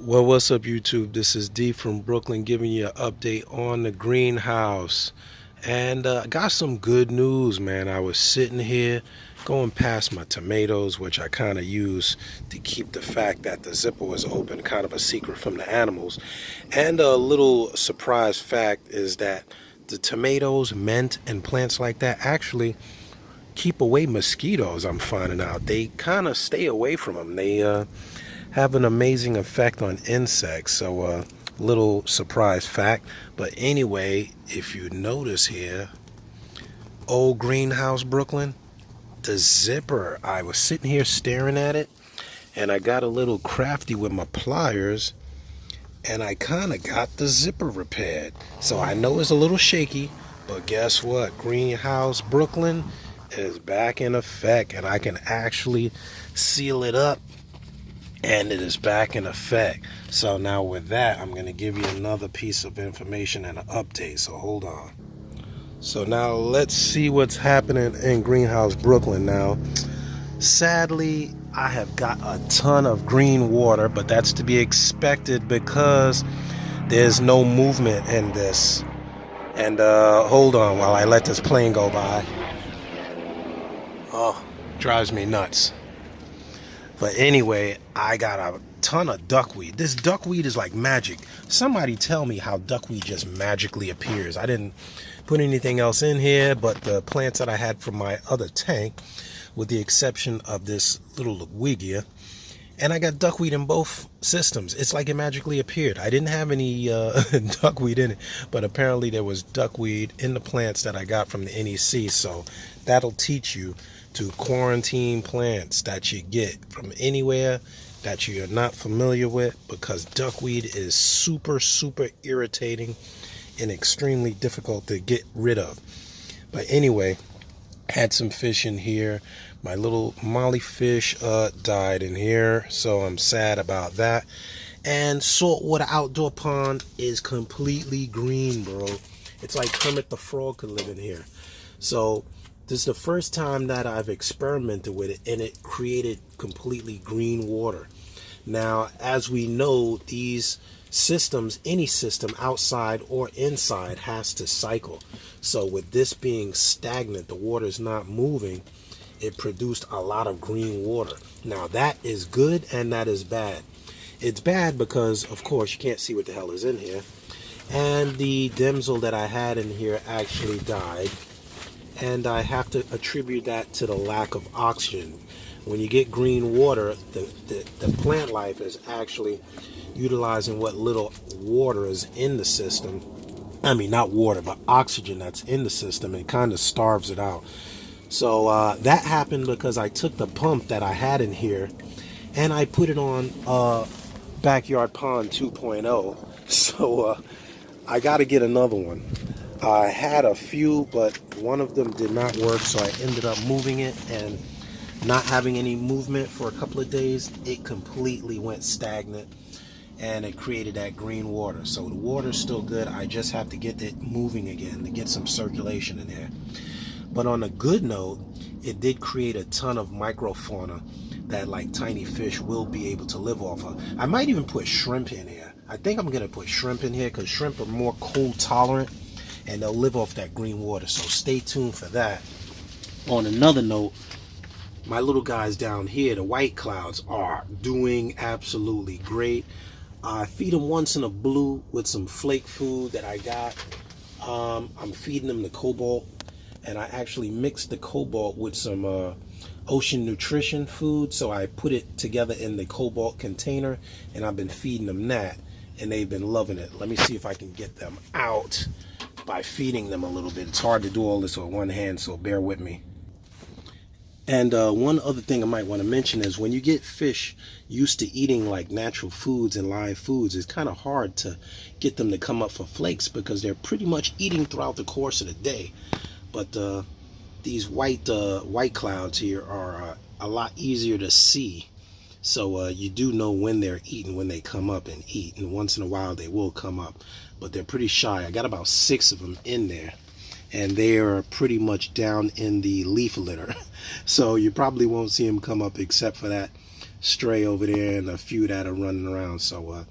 Well, what's up, YouTube? This is D from Brooklyn giving you an update on the greenhouse. And I got some good news, man. I was sitting here going past my tomatoes, which I kind of use to keep the fact that the zipper was open kind of a secret from the animals. And a little surprise fact is that the tomatoes, mint, and plants like that actually keep away mosquitoes. I'm finding out they kind of stay away from them. They have an amazing effect on insects. So little surprise fact. But anyway, if you notice here, old greenhouse Brooklyn, the zipper, I was sitting here staring at it, and I got a little crafty with my pliers, and I kind of got the zipper repaired. So I know it's a little shaky, but guess what? Greenhouse Brooklyn is back in effect, and I can actually seal it up, and it is back in effect. So now with that, I'm going to give you another piece of information and an update. So hold on. So now let's see what's happening in Greenhouse Brooklyn now. Sadly, I have got a ton of green water, but that's to be expected because there's no movement in this. And hold on while I let this plane go by. Oh, drives me nuts. But anyway, I got a ton of duckweed. This duckweed is like magic. Somebody tell me how duckweed just magically appears. I didn't put anything else in here but the plants that I had from my other tank, with the exception of this little Wigia. And I got duckweed in both systems. It's like it magically appeared. I didn't have any duckweed in it, but apparently there was duckweed in the plants that I got from the NEC. So that'll teach you to quarantine plants that you get from anywhere that you're not familiar with, because duckweed is super irritating and extremely difficult to get rid of. But anyway, had some fish in here. My little molly fish died in here, so I'm sad about that. And saltwater outdoor pond is completely green, bro. It's like Kermit the Frog could live in here. So this is the first time that I've experimented with it, and it created completely green water. Now, as we know, these systems, any system outside or inside, has to cycle. So with this being stagnant, the water is not moving, it produced a lot of green water. Now that is good and that is bad. It's bad because, of course, you can't see what the hell is in here. And the damsel that I had in here actually died. And I have to attribute that to the lack of oxygen. When you get green water, the plant life is actually utilizing what little water is in the system. I mean, not water, but oxygen that's in the system. It kind of starves it out. So that happened because I took the pump that I had in here and I put it on Backyard Pond 2.0. So I got to get another one. I had a few, but one of them did not work, so I ended up moving it, and not having any movement for a couple of days, it completely went stagnant, and it created that green water. So the water's still good. I just have to get it moving again to get some circulation in there. But on a good note, it did create a ton of microfauna that like tiny fish will be able to live off of. I might even put shrimp in here. I think I'm going to put shrimp in here because shrimp are more cold tolerant, and they'll live off that green water. So stay tuned for that. On another note, my little guys down here, the white clouds, are doing absolutely great. I feed them once in a blue with some flake food that I got. I'm feeding them the cobalt, and I actually mixed the cobalt with some ocean nutrition food. So I put it together in the cobalt container, and I've been feeding them that, and they've been loving it. Let me see if I can get them out by feeding them a little bit. It's hard to do all this with one hand, so bear with me. And one other thing I might want to mention is when you get fish used to eating like natural foods and live foods, it's kind of hard to get them to come up for flakes because they're pretty much eating throughout the course of the day. But these white clouds here are a lot easier to see. So you do know when they're eating, when they come up and eat. And once in a while they will come up. But they're pretty shy. I got about 6 of them in there. And they are pretty much down in the leaf litter. So you probably won't see them come up except for that stray over there and a few that are running around. So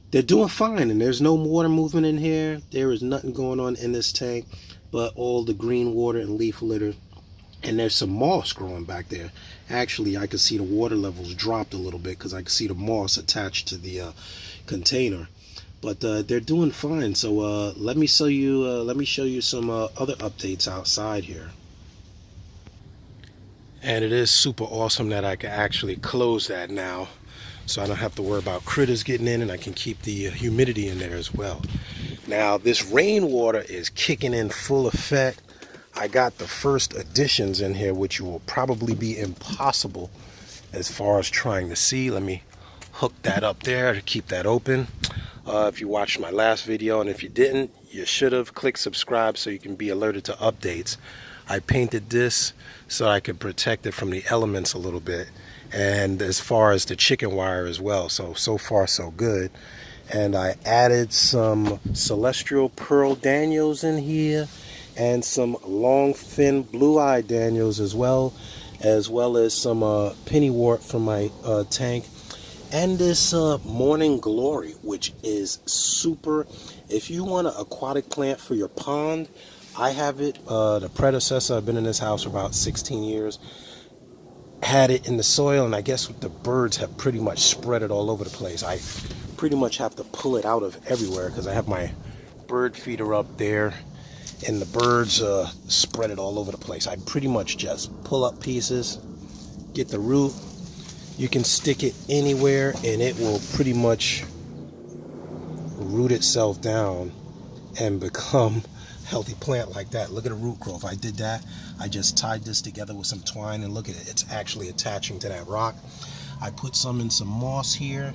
they're doing fine, and there's no water movement in here. There is nothing going on in this tank but all the green water and leaf litter. And there's some moss growing back there. Actually, I could see the water levels dropped a little bit because I could see the moss attached to the container. But they're doing fine. So let me show you some other updates outside here. And it is super awesome that I can actually close that now, so I don't have to worry about critters getting in, and I can keep the humidity in there as well. Now this rainwater is kicking in full effect. I got the first additions in here, which will probably be impossible as far as trying to see. Let me hook that up there to keep that open. If you watched my last video, and if you didn't, you should have. Click subscribe so you can be alerted to updates. I painted this so I could protect it from the elements a little bit, and as far as the chicken wire as well. So far so good. And I added some celestial pearl Daniels in here, and some long fin blue-eyed Daniels as well as some pennywort from my tank, and this morning glory, which is super. If you want an aquatic plant for your pond, I have it. The predecessor, I've been in this house for about 16 years, had it in the soil, and I guess the birds have pretty much spread it all over the place. I pretty much have to pull it out of everywhere because I have my bird feeder up there, and the birds spread it all over the place. I pretty much just pull up pieces, get the root. You can stick it anywhere and it will pretty much root itself down and become a healthy plant like that. Look at the root growth. I did that. I just tied this together with some twine, and look at it. It's actually attaching to that rock. I put some in some moss here,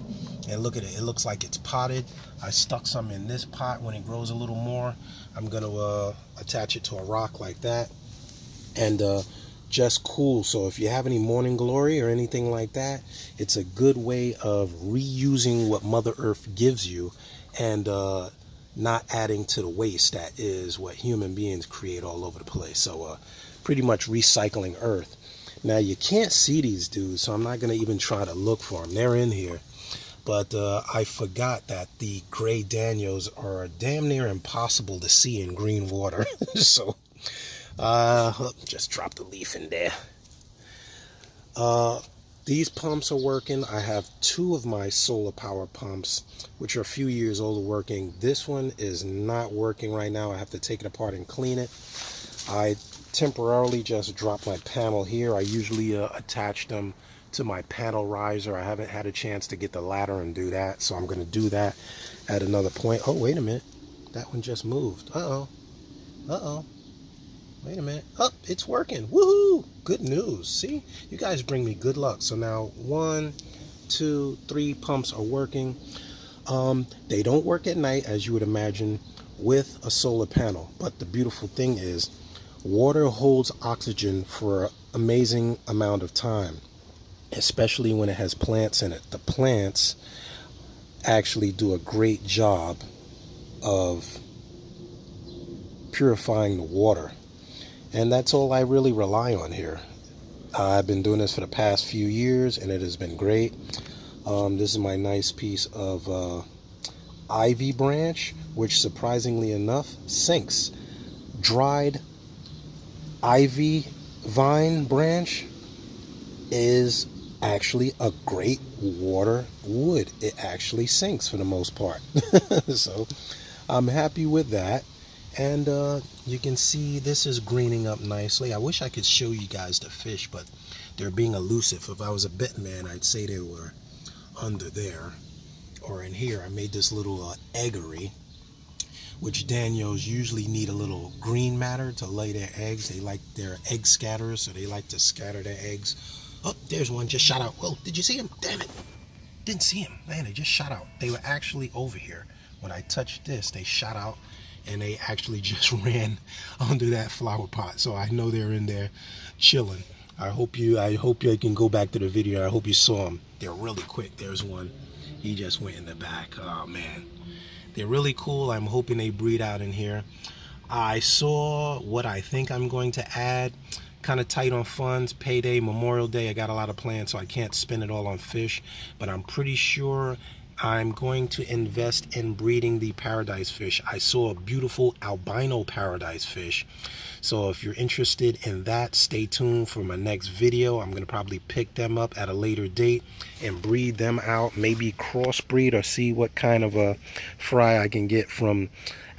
and look at it. It looks like it's potted. I stuck some in this pot. When it grows a little more, I'm going to attach it to a rock like that. And just cool. So if you have any morning glory or anything like that, it's a good way of reusing what Mother Earth gives you, and not adding to the waste that is what human beings create all over the place. So pretty much recycling Earth. Now you can't see these dudes, so I'm not going to even try to look for them. They're in here. But I forgot that the gray Daniels are damn near impossible to see in green water. So just drop the leaf in there. These pumps are working. I have two of my solar power pumps, which are a few years old, working. This one is not working right now. I have to take it apart and clean it. I temporarily just dropped my panel here. I usually attach them to my panel riser. I haven't had a chance to get the ladder and do that, so I'm going to do that at another point. Oh, wait a minute. That one just moved. Uh-oh. Uh-oh. Wait a minute. Oh, it's working. Woohoo! Good news. See? You guys bring me good luck. So now 1, 2, 3 pumps are working. They don't work at night, as you would imagine, with a solar panel. But the beautiful thing is, water holds oxygen for an amazing amount of time, especially when it has plants in it. The plants actually do a great job of purifying the water. And that's all I really rely on here. I've been doing this for the past few years, and it has been great. This is my nice piece of ivy branch, which surprisingly enough sinks. Dried ivy vine branch is actually a great water wood. It actually sinks for the most part. So I'm happy with that. And you can see this is greening up nicely. I wish I could show you guys the fish, but they're being elusive. If I was a betting man, I'd say they were under there or in here. I made this little eggery, which Daniels usually need a little green matter to lay their eggs. They like their egg scatterers, so they like to scatter their eggs. Oh, there's one just shot out. Whoa, did you see him? Damn it. Didn't see him. Man, they just shot out. They were actually over here. When I touched this, they shot out, and they actually just ran under that flower pot. So I know they're in there chilling. I hope you can go back to the video. I hope you saw them. They're really quick. There's one. He just went in the back. Oh, man. They're really cool. I'm hoping they breed out in here. I saw what I think I'm going to add. kind of tight on funds. Payday, Memorial Day, I got a lot of plans, so I can't spend it all on fish. But I'm pretty sure I'm going to invest in breeding the paradise fish. I saw a beautiful albino paradise fish. So if you're interested in that, stay tuned for my next video. I'm going to probably pick them up at a later date and breed them out. Maybe crossbreed or see what kind of a fry I can get from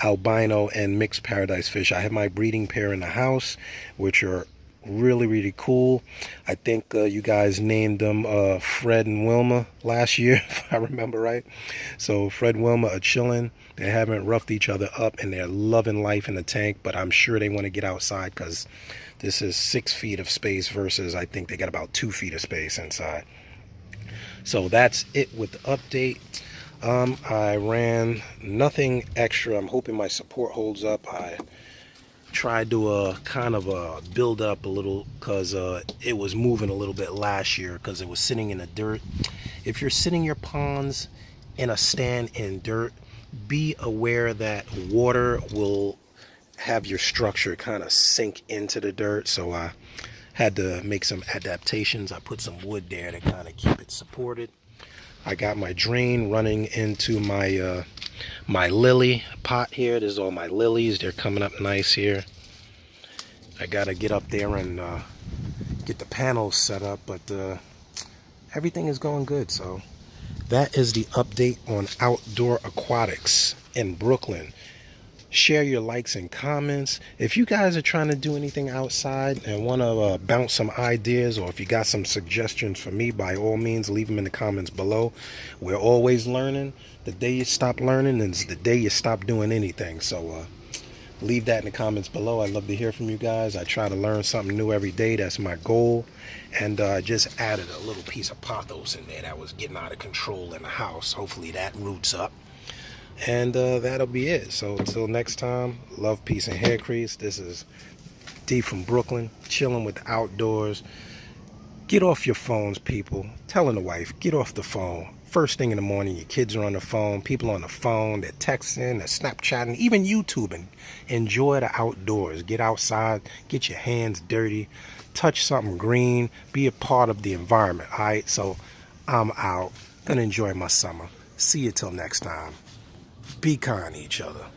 albino and mixed paradise fish. I have my breeding pair in the house, which are really cool. I think you guys named them Fred and Wilma last year, if I remember right. So Fred and Wilma are chilling. They haven't roughed each other up, and they're loving life in the tank, but I'm sure they want to get outside because this is 6 feet of space versus I think they got about 2 feet of space inside. So that's it with the update. I ran nothing extra. I'm hoping my support holds up. I tried to kind of build up a little because it was moving a little bit last year because it was sitting in the dirt. If you're sitting your ponds in a stand in dirt, be aware that water will have your structure kind of sink into the dirt. So I had to make some adaptations. I put some wood there to kind of keep it supported. I got my drain running into my my lily pot here. This is all my lilies. They're coming up nice here. I gotta get up there and get the panels set up, but everything is going good. So that is the update on outdoor aquatics in Brooklyn. Share your likes and comments. If you guys are trying to do anything outside and want to bounce some ideas, or if you got some suggestions for me, by all means leave them in the comments below. We're always learning. The day you stop learning is the day you stop doing anything. So leave that in the comments below. I'd love to hear from you guys. I try to learn something new every day. That's my goal. And I just added a little piece of pothos in there that was getting out of control in the house. Hopefully that roots up. And that'll be it. So until next time, love, peace, and hair crease. This is D from Brooklyn, chilling with the outdoors. Get off your phones, people. Telling the wife, get off the phone. First thing in the morning, your kids are on the phone, people on the phone, they're texting, they're Snapchatting, even YouTubing. Enjoy the outdoors. Get outside, get your hands dirty, touch something green, be a part of the environment. All right, so I'm out. Gonna enjoy my summer. See you till next time. Be kind to each other.